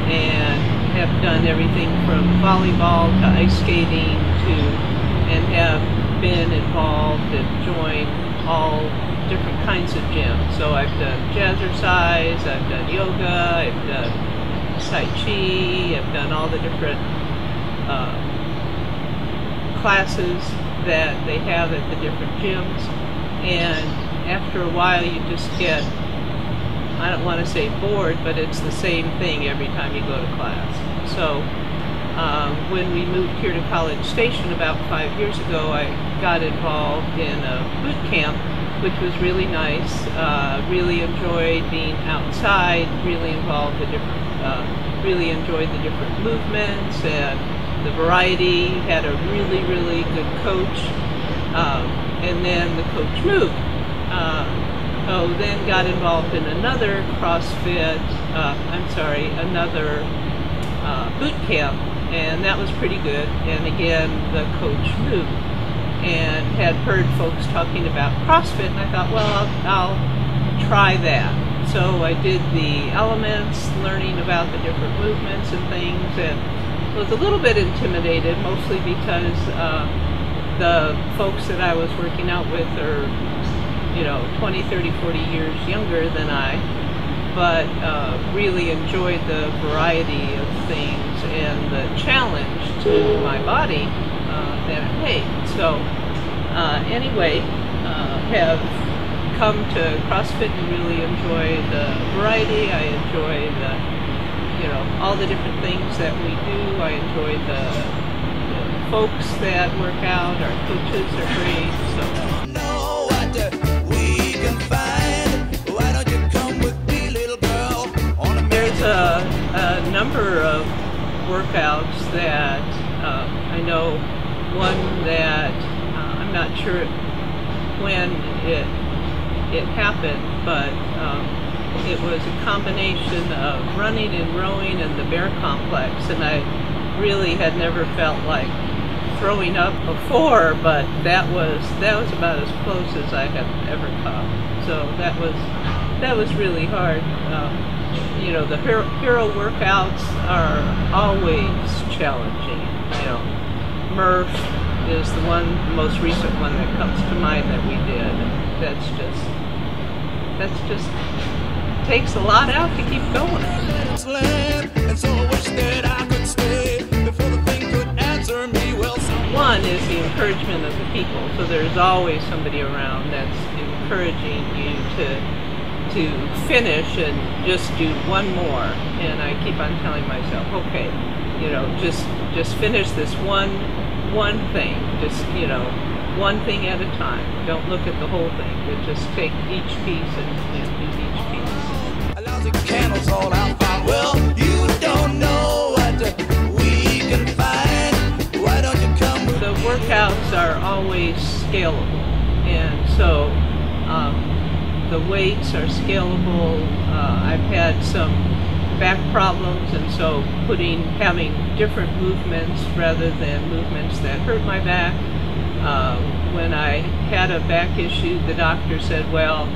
and have done everything from volleyball to ice skating and have been involved and joined all different kinds of gyms. So I've done jazzercise, I've done yoga, I've done Tai Chi, I've done all the different classes that they have at the different gyms. And after a while you just get, I don't want to say bored, but it's the same thing every time you go to class. So when we moved here to College Station about 5 years ago, I got involved in a boot camp, which was really nice. Really enjoyed being outside, really enjoyed the different movements and the variety. Had a really, really good coach. And then the coach moved. Then got involved in another another boot camp, and that was pretty good. And again, the coach moved, and had heard folks talking about CrossFit, and I thought, well, I'll try that. So I did the elements, learning about the different movements and things, and was a little bit intimidated, mostly because the folks that I was working out with are, 20, 30, 40 years younger than I, but really enjoyed the variety of things and the challenge to my body that it made. So anyway, have come to CrossFit and really enjoy the variety. I enjoy all the different things that we do. I enjoy the folks that work out. Our coaches are great. So. There's a number of workouts that I know. One that I'm not sure when it happened, but it was a combination of running and rowing and the bear complex, and I really had never felt like throwing up before, but that was about as close as I have ever come. So that was really hard. The hero workouts are always challenging. Murph is the most recent one that comes to mind that we did. That's just takes a lot out to keep going. One is the encouragement of the people. So there's always somebody around that's encouraging you to finish and just do one more. And I keep on telling myself, okay, just finish this one thing. Just one thing at a time. Don't look at the whole thing, but just take each piece and do each piece. Candles all out. Well, you don't know what we can find. Why don't you come with The workouts are always scalable, and so the weights are scalable. I've had some back problems, and so having different movements rather than movements that hurt my back. When I had a back issue, the doctor said, well,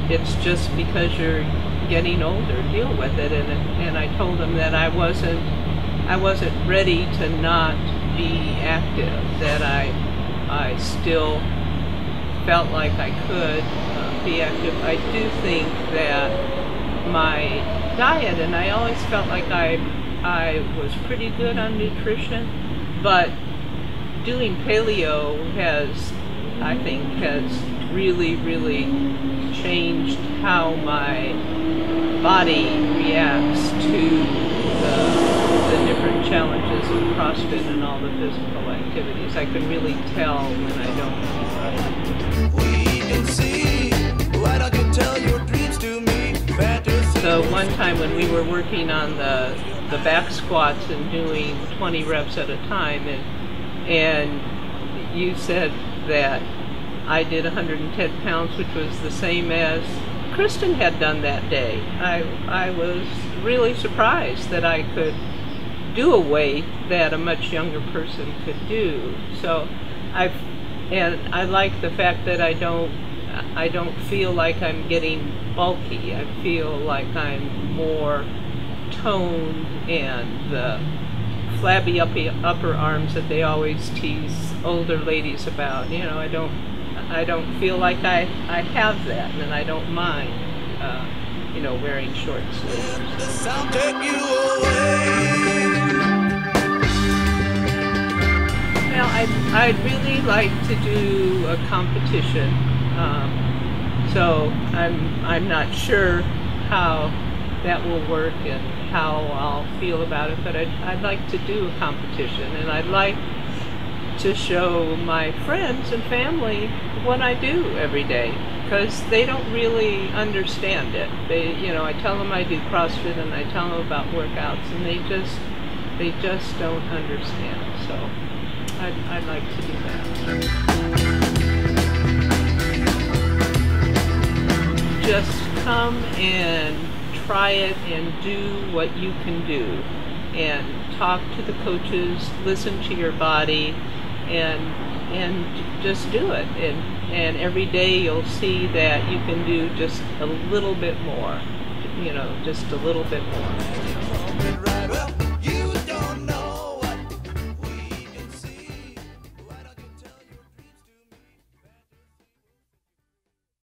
it's just because you're getting older, deal with it. And I told him that I wasn't ready to not be active, that I still felt like I could be active. I do think that my diet, and I always felt like I was pretty good on nutrition, but doing paleo has really, really changed how my body reacts to the different challenges of CrossFit and all the physical activities. I can really tell when I don't eat right. we can see? Why don't you tell your dreams to me? Fantasy. So one time when we were working on the back squats and doing 20 reps at a time, and you said that I did 110 pounds, which was the same as Kristen had done that day. I was really surprised that I could do a weight that a much younger person could do. So I like the fact that I don't feel like I'm getting bulky. I feel like I'm more tone and the flabby upper arms that they always tease older ladies about. You know, I don't feel like I have that, and I don't mind, you know, wearing short sleeves. The sound take you away. Well, I'd really like to do a competition, so I'm not sure how that will work and how I'll feel about it, but I'd like to do a competition, and I'd like to show my friends and family what I do every day, because they don't really understand it. You know, I tell them I do CrossFit and I tell them about workouts, and they just don't understand. So I'd like to do that. Just come and try it and do what you can do, and talk to the coaches, listen to your body, and just do it. And every day you'll see that you can do just a little bit more, you know, just a little bit more.